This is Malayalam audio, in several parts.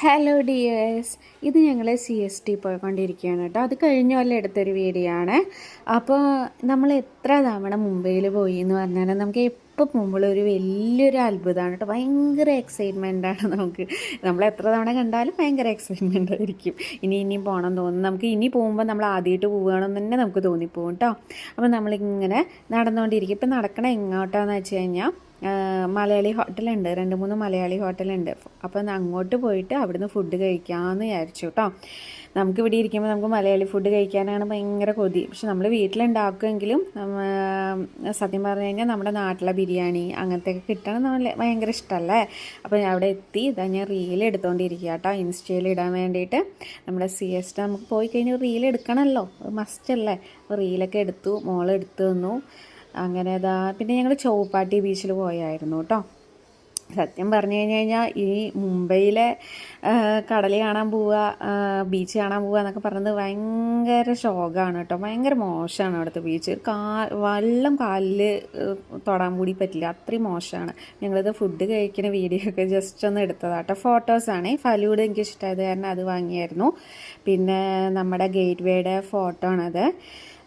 ഹലോ ഡിയേഴ്സ്, ഇത് ഞങ്ങൾ CST പോയിക്കൊണ്ടിരിക്കുകയാണ് കേട്ടോ. അത് കഴിഞ്ഞ കൊല്ലം എടുത്തൊരു വീഡിയോ ആണ്. അപ്പോൾ നമ്മൾ എത്ര തവണ മുംബൈയിൽ പോയി എന്ന് പറഞ്ഞാൽ നമുക്ക് എപ്പോൾ പോകുമ്പോൾ ഒരു വലിയൊരു അത്ഭുതമാണ് കേട്ടോ. ഭയങ്കര എക്സൈറ്റ്മെൻറ്റാണ് നമുക്ക്. നമ്മൾ എത്ര തവണ കണ്ടാലും ഭയങ്കര എക്സൈറ്റ്മെൻ്റ് ആയിരിക്കും. ഇനിയും പോകണം തോന്നും. നമുക്ക് ഇനി പോകുമ്പോൾ നമ്മൾ ആദ്യമായിട്ട് പോവുകയാണെന്ന് തന്നെ നമുക്ക് തോന്നിപ്പോകും കേട്ടോ. അപ്പോൾ നമ്മളിങ്ങനെ നടന്നുകൊണ്ടിരിക്കും. ഇപ്പം നടക്കണം എങ്ങോട്ടാന്ന് വെച്ച് കഴിഞ്ഞാൽ മലയാളി ഹോട്ടലുണ്ട്, 2-3 മലയാളി ഹോട്ടലുണ്ട്. അപ്പം അങ്ങോട്ട് പോയിട്ട് അവിടുന്ന് ഫുഡ് കഴിക്കാമെന്ന് വിചാരിച്ചു കേട്ടോ. നമുക്കിവിടെ ഇരിക്കുമ്പോൾ നമുക്ക് മലയാളി ഫുഡ് കഴിക്കാനാണ് ഭയങ്കര കൊതി. പക്ഷെ നമ്മൾ വീട്ടിലുണ്ടാക്കുമെങ്കിലും സത്യം പറഞ്ഞു കഴിഞ്ഞാൽ നമ്മുടെ നാട്ടിലെ ബിരിയാണി അങ്ങനത്തെയൊക്കെ കിട്ടണം നമ്മൾ ഭയങ്കര ഇഷ്ടമല്ലേ. അപ്പോൾ ഞാൻ അവിടെ എത്തി. ഇതാ ഞാൻ റീൽ എടുത്തുകൊണ്ടിരിക്കുക കേട്ടോ, ഇൻസ്റ്റയിൽ ഇടാൻ വേണ്ടിയിട്ട്. നമ്മുടെ CST നമുക്ക് പോയി കഴിഞ്ഞാൽ റീൽ എടുക്കണമല്ലോ, മസ്റ്റല്ലേ. അപ്പോൾ റീലൊക്കെ എടുത്തു, മോളെടുത്തു തന്നു. അങ്ങനെ ഇതാ പിന്നെ ഞങ്ങൾ ചൗപ്പാട്ടി ബീച്ചിൽ പോയായിരുന്നു കേട്ടോ. സത്യം പറഞ്ഞു കഴിഞ്ഞാൽ ഈ മുംബൈയിലെ കടൽ കാണാൻ പോവുക, ബീച്ച് കാണാൻ പോവുക എന്നൊക്കെ പറയുന്നത് ഭയങ്കര ശോകമാണ് കേട്ടോ. ഭയങ്കര മോശമാണ് അവിടുത്തെ ബീച്ച്. വെള്ളം കാലിൽ തൊടാൻ കൂടി പറ്റില്ല, അത്രയും മോശമാണ്. ഞങ്ങളിത് ഫുഡ് കഴിക്കുന്ന വീഡിയോ ഒക്കെ ജസ്റ്റ് ഒന്ന് എടുത്തതാട്ടോ. ഫോട്ടോസാണ്. ഫലൂഡ എനിക്ക് ഇഷ്ടമായത് കാരണം അത് വാങ്ങിയായിരുന്നു. പിന്നെ നമ്മുടെ ഗേറ്റ് വേയുടെ ഫോട്ടോ ആണത്.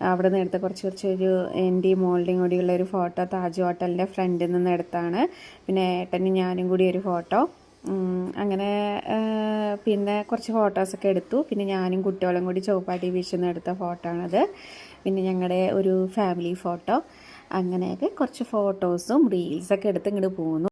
അവിടെ നിന്ന് എടുത്ത കുറച്ചൊരു എൻ്റെ മോളുടെയും കൂടിയുള്ളൊരു ഫോട്ടോ താജ് ഹോട്ടലിൻ്റെ ഫ്രണ്ടിൽ നിന്ന് എടുത്താണ്. പിന്നെ ഏട്ടനും ഞാനും കൂടി ഒരു ഫോട്ടോ. അങ്ങനെ പിന്നെ കുറച്ച് ഫോട്ടോസൊക്കെ എടുത്തു. പിന്നെ ഞാനും കുട്ടികളും കൂടി ചൗപ്പാട്ടി ബീച്ചിൽ നിന്ന് എടുത്ത ഫോട്ടോ ആണത്. പിന്നെ ഞങ്ങളുടെ ഒരു ഫാമിലി ഫോട്ടോ. അങ്ങനെയൊക്കെ കുറച്ച് ഫോട്ടോസും റീൽസൊക്കെ എടുത്ത് ഇങ്ങോട്ട് പോകുന്നു.